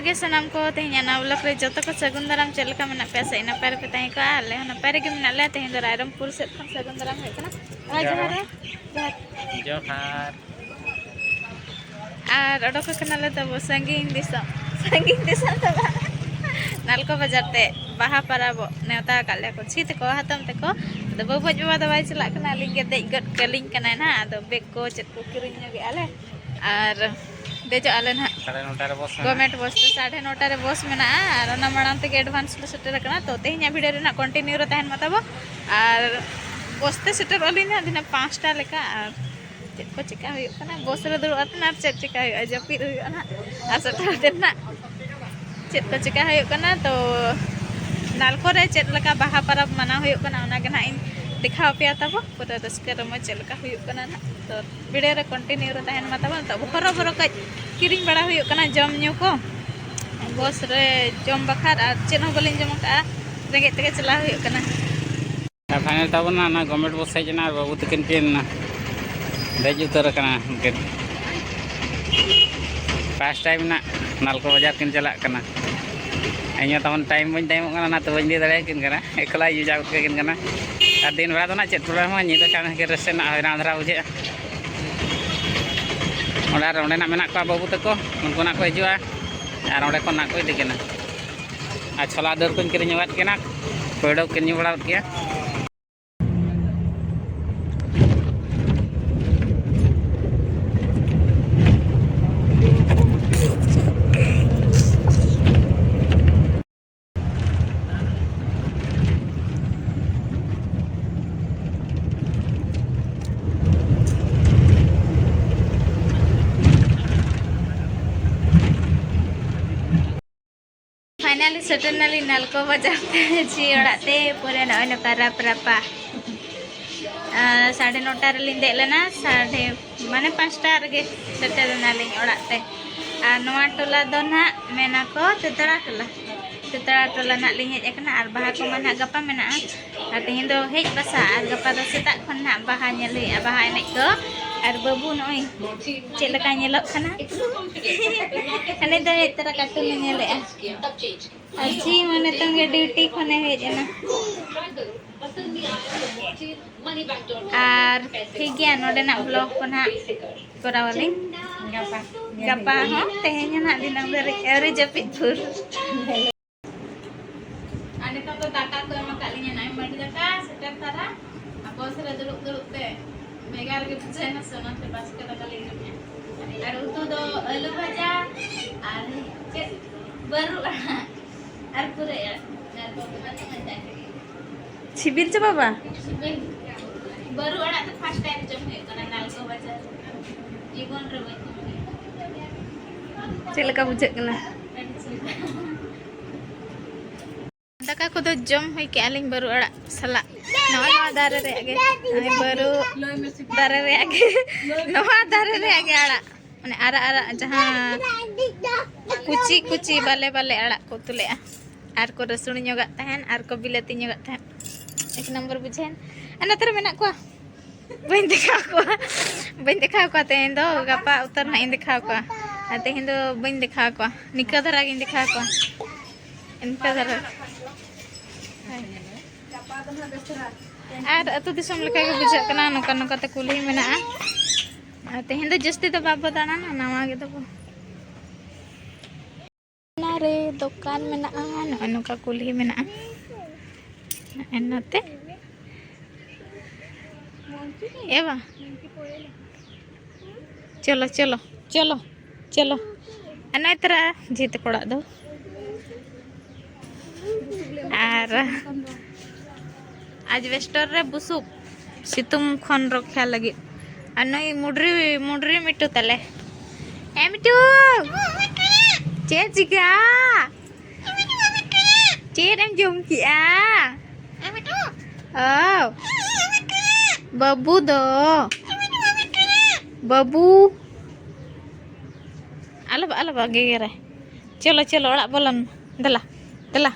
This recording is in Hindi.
गे सनाम को तेहना ना ब्लॉक रे जो को सगुन दाराम चल का मना पे से ना पैर पे तई को आले ना पैर के मना ले तेहन दो रायरमपुर से खन सगुन दाराम है ना जोहार और ओडोक कनाले तब संगीन दिसम तब नालको बाजार ते बाहा परब नेवता काले को छी ते को हातम ते को तो बबज बाबा दवाई चला कना लिंगे दे गट कलिंग कना ना तो बेग को चेत को किरिन गे आले और देजो आले ना 9:30 रे बस गवर्नमेंट बस तो 9:30 रे बस मेना और ना मांग ते एडवांस ले सेटर कना तो तेहना वीडियो रे ना कंटिन्यू रे तहन मतबो और बस ते सेटर ओलिना दिन 5 टा लेका और चेत को चिका हुई कना बस रे दुड़ अतना चेत चिका हुई जपी हुई ना और सेटर देना चेत को चिका हुई कना तो नालको रे चेत लका बाहा परब मना हुई कना ओना के ना इन दिखाव पे तब पूरा रस्के रमो चेत लका हुई कना ना तो वीडियो रे कंटिन्यू रे तहन मतबो तो बरो बरो क किरिंग बड़ा हुई कना जम न्यू को बस रे जम बखार और चेत हो बलिन जम का रेगे तके चला हुई कना फाइनल तब ना गवर्नमेंट बस हेजना बाबू तकिन किन देज उतर कना फर्स्ट टाइम ना नालको बाजार किन चला कना अइया तमन टाइम बन टाइम कना ना तो बन दे दाड़े किन कना एकला यूजा किन कना और दिन बेला तो ना चेत प्रॉब्लम निदा कान के रसे ना हैरान धरा बुझे और ओंडे ना मेना को बाबू तको उनको ना को हिजुआ और ओंडे को ना को इदी कना आ छोला दर को किरिᱧवात कना पेड़ो किन बड़ा के फाइनली सटनली नालको बाजार जी ओड़ाते पूरे नय न परप रपा 9:30 रे लिंदे लेना साढ़े माने 5टा रे सेटर नालिन ओड़ाते और नवा टोला दो ना मेना को तेतरा टोला ना लिंग हेज एकना और बाहा को माना गपा मेना और तेहन दो हेज बसा और गपा दो सेता खन ना बाहा नेल हुई बाहा एने को और बाबू नय चेत लका नेलो खाना अने दो तेरा कार्टून नेले अच्छी माने तंगे ड्यूटी खने हेजना और ठीक गया नोडे ना ब्लॉग को ना करावली गपा हो तेहन ना दिनम दरे एवरी जपितपुर आने तो दाका को एमा कालिnya ना मडी दाका सेटर तारा बस रे दुड़ुब ते मेगार के पूछे ना सोना ते बस के दाका ले और उतु दो आलू भाजा और बरु और पूरे छिबिर च बाबा बरु अड़ा तो फर्स्ट टाइम जम है कना नालको बाजार जीवन रे चलका बुझे कना दाका को तो जम है के आलिंग बरु अड़ा सला नवा दारे रे आगे बरु दारे रे आगे नवा दारे रे आगे अड़ा माने आरा आरा जहां कुची कुची बाले बाले अड़ा को तुले और को रसुन ñoga tahan और को बिलाती ñoga tahan एक नंबर बुझेन अना तर मेना को बइन देखा को तेहन दो गपा उतर ना इन देखा को तेहन दो बइन देखा को निका धरा गिन देखा को इनका धरा और अतु दिसम लेका के बुझा कना नोका नोका ते कुली मेना तेहन दो जस्ती तो बाबा दाना ना नवा गे तो रे दुकान मेना नोका कुली मेना एनते एवा चलो चलो चलो चलो अनाइतरा जीते पड़ा दो और आज वेस्टर रे बुसुब सितुम खन रक्षा लगी और नई मुडरी मिट्टू तले ए मिट्टू चे चिका चे एम जुम किया ओ बाबू दो बाबू अलग अलग आगे रे चलो चलो ओड़ा बोलन दला दला